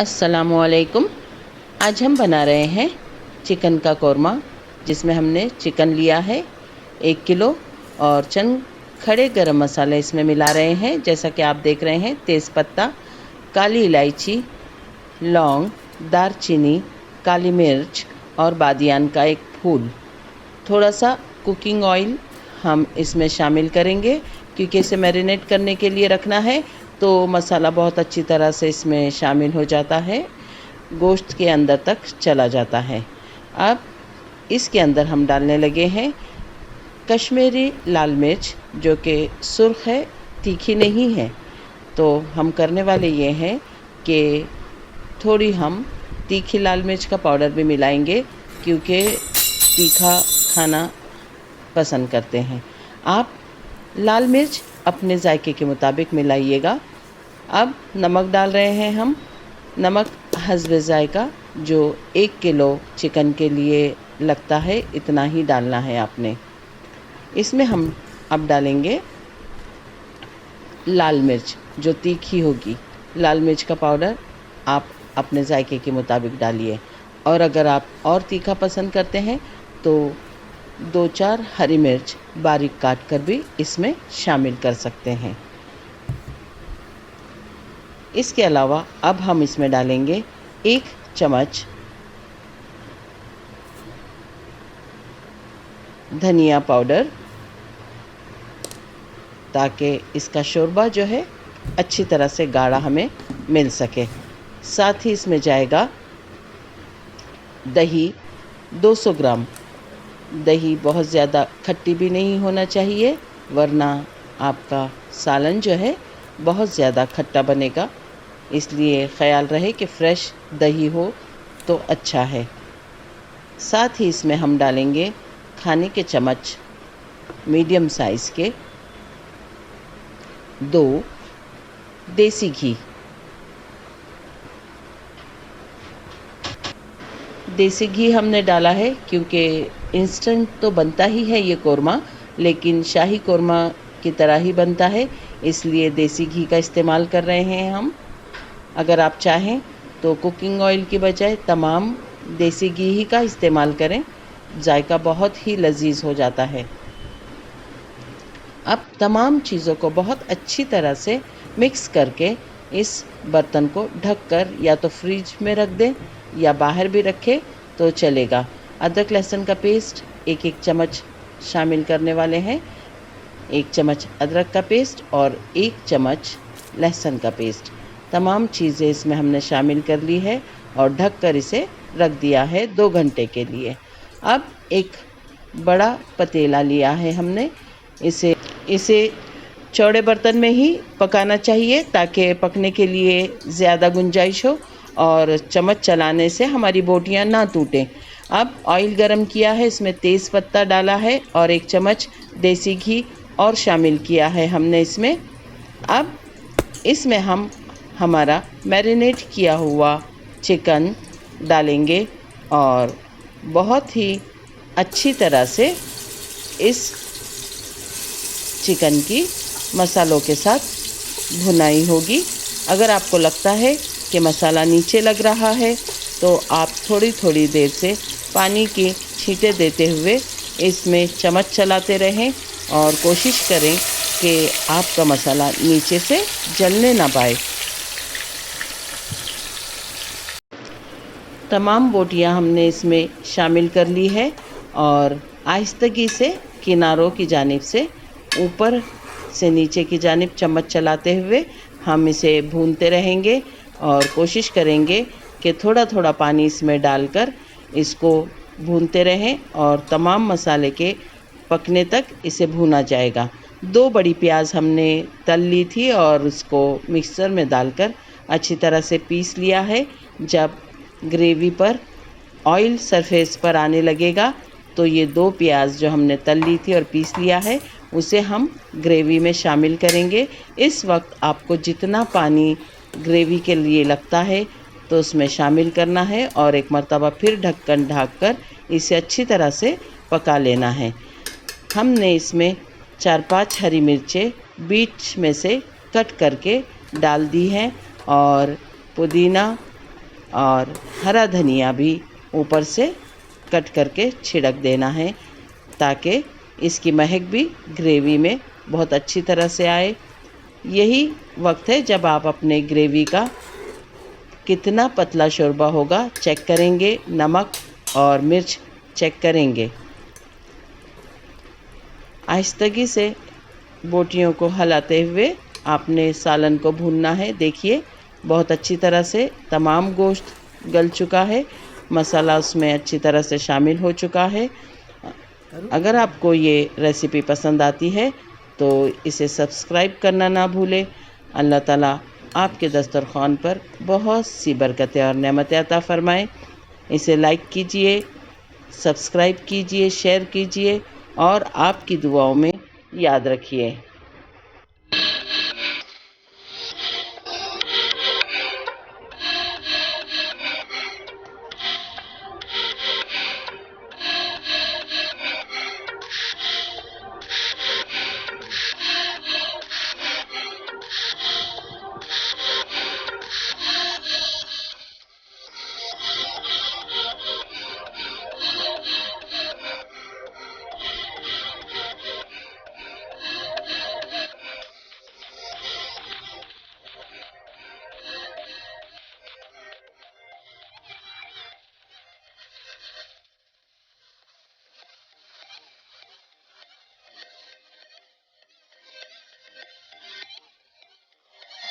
अस्सलामुअलैकुम। आज हम बना रहे हैं चिकन का कोरमा, जिसमें हमने चिकन लिया है 1 किलो और चंद खड़े गरम मसाले इसमें मिला रहे हैं। जैसा कि आप देख रहे हैं, तेज़पत्ता, काली इलायची, लौंग, दारचीनी, काली मिर्च और बादियान का एक फूल। थोड़ा सा कुकिंग ऑयल हम इसमें शामिल करेंगे, क्योंकि इसे मैरिनेट करने के लिए रखना है, तो मसाला बहुत अच्छी तरह से इसमें शामिल हो जाता है, गोश्त के अंदर तक चला जाता है। अब इसके अंदर हम डालने लगे हैं कश्मीरी लाल मिर्च, जो कि सुर्ख है, तीखी नहीं है। तो हम करने वाले ये हैं कि थोड़ी हम तीखी लाल मिर्च का पाउडर भी मिलाएंगे, क्योंकि तीखा खाना पसंद करते हैं। आप लाल मिर्च अपने जायके के मुताबिक मिलाइएगा। अब नमक डाल रहे हैं हम। नमक हस्बे जायका, जो 1 किलो चिकन के लिए लगता है, इतना ही डालना है आपने। इसमें हम अब डालेंगे लाल मिर्च, जो तीखी होगी। लाल मिर्च का पाउडर आप अपने जायके के मुताबिक डालिए, और अगर आप और तीखा पसंद करते हैं तो 2-4 हरी मिर्च बारीक काट कर भी इसमें शामिल कर सकते हैं। इसके अलावा अब हम इसमें डालेंगे 1 चम्मच धनिया पाउडर, ताकि इसका शोरबा जो है अच्छी तरह से गाढ़ा हमें मिल सके। साथ ही इसमें जाएगा दही 200 ग्राम। दही बहुत ज़्यादा खट्टी भी नहीं होना चाहिए, वरना आपका सालन जो है बहुत ज़्यादा खट्टा बनेगा। इसलिए ख़याल रहे कि फ़्रेश दही हो तो अच्छा है। साथ ही इसमें हम डालेंगे खाने के चम्मच मीडियम साइज़ के 2 देसी घी। देसी घी हमने डाला है क्योंकि इंस्टेंट तो बनता ही है ये कोरमा, लेकिन शाही कोरमा की तरह ही बनता है, इसलिए देसी घी का इस्तेमाल कर रहे हैं हम। अगर आप चाहें तो कुकिंग ऑयल की बजाय तमाम देसी घी ही का इस्तेमाल करें, जायका बहुत ही लजीज हो जाता है। अब तमाम चीज़ों को बहुत अच्छी तरह से मिक्स करके इस बर्तन को ढककर या तो फ्रिज में रख दें या बाहर भी रखें तो चलेगा। अदरक लहसुन का पेस्ट 1-1 चम्मच शामिल करने वाले हैं। 1 चम्मच अदरक का पेस्ट और 1 चम्मच लहसुन का पेस्ट। तमाम चीज़ें इसमें हमने शामिल कर ली है और ढक कर इसे रख दिया है 2 घंटे के लिए। अब एक बड़ा पतीला लिया है हमने। इसे चौड़े बर्तन में ही पकाना चाहिए, ताकि पकने के लिए ज़्यादा गुंजाइश हो और चम्मच चलाने से हमारी बोटियां ना टूटें। अब ऑयल गरम किया है, इसमें तेज़ पत्ता डाला है और 1 चम्मच देसी घी और शामिल किया है हमने इसमें। अब इसमें हम हमारा मैरिनेट किया हुआ चिकन डालेंगे और बहुत ही अच्छी तरह से इस चिकन की मसालों के साथ भुनाई होगी। अगर आपको लगता है कि मसाला नीचे लग रहा है, तो आप थोड़ी थोड़ी देर से पानी की छींटे देते हुए इसमें चम्मच चलाते रहें और कोशिश करें कि आपका मसाला नीचे से जलने ना पाए। तमाम बोटियां हमने इसमें शामिल कर ली है और आहिस्तगी से किनारों की जानिब से ऊपर से नीचे की जानिब चम्मच चलाते हुए हम इसे भूनते रहेंगे और कोशिश करेंगे कि थोड़ा थोड़ा पानी इसमें डालकर इसको भूनते रहें और तमाम मसाले के पकने तक इसे भूना जाएगा। 2 बड़ी प्याज हमने तल ली थी और उसको मिक्सर में डालकर अच्छी तरह से पीस लिया है। जब ग्रेवी पर ऑयल सरफेस पर आने लगेगा, तो ये 2 प्याज जो हमने तल ली थी और पीस लिया है, उसे हम ग्रेवी में शामिल करेंगे। इस वक्त आपको जितना पानी ग्रेवी के लिए लगता है तो उसमें शामिल करना है और एक मर्तबा फिर ढक्कन ढककर इसे अच्छी तरह से पका लेना है। हमने इसमें 4-5 हरी मिर्चें बीच में से कट करके डाल दी हैं और पुदीना और हरा धनिया भी ऊपर से कट करके छिड़क देना है, ताकि इसकी महक भी ग्रेवी में बहुत अच्छी तरह से आए। यही वक्त है जब आप अपने ग्रेवी का कितना पतला शोरबा होगा चेक करेंगे, नमक और मिर्च चेक करेंगे। आहिस्तगी से बोटियों को हिलाते हुए आपने सालन को भूनना है। देखिए बहुत अच्छी तरह से तमाम गोश्त गल चुका है, मसाला उसमें अच्छी तरह से शामिल हो चुका है। अगर आपको ये रेसिपी पसंद आती है तो इसे सब्सक्राइब करना ना भूलें। अल्लाह ताला आपके दस्तरख़्वान पर बहुत सी बरकतें और नेमतें अता फ़रमाएँ। इसे लाइक कीजिए, सब्सक्राइब कीजिए, शेयर कीजिए और आपकी दुआओं में याद रखिए।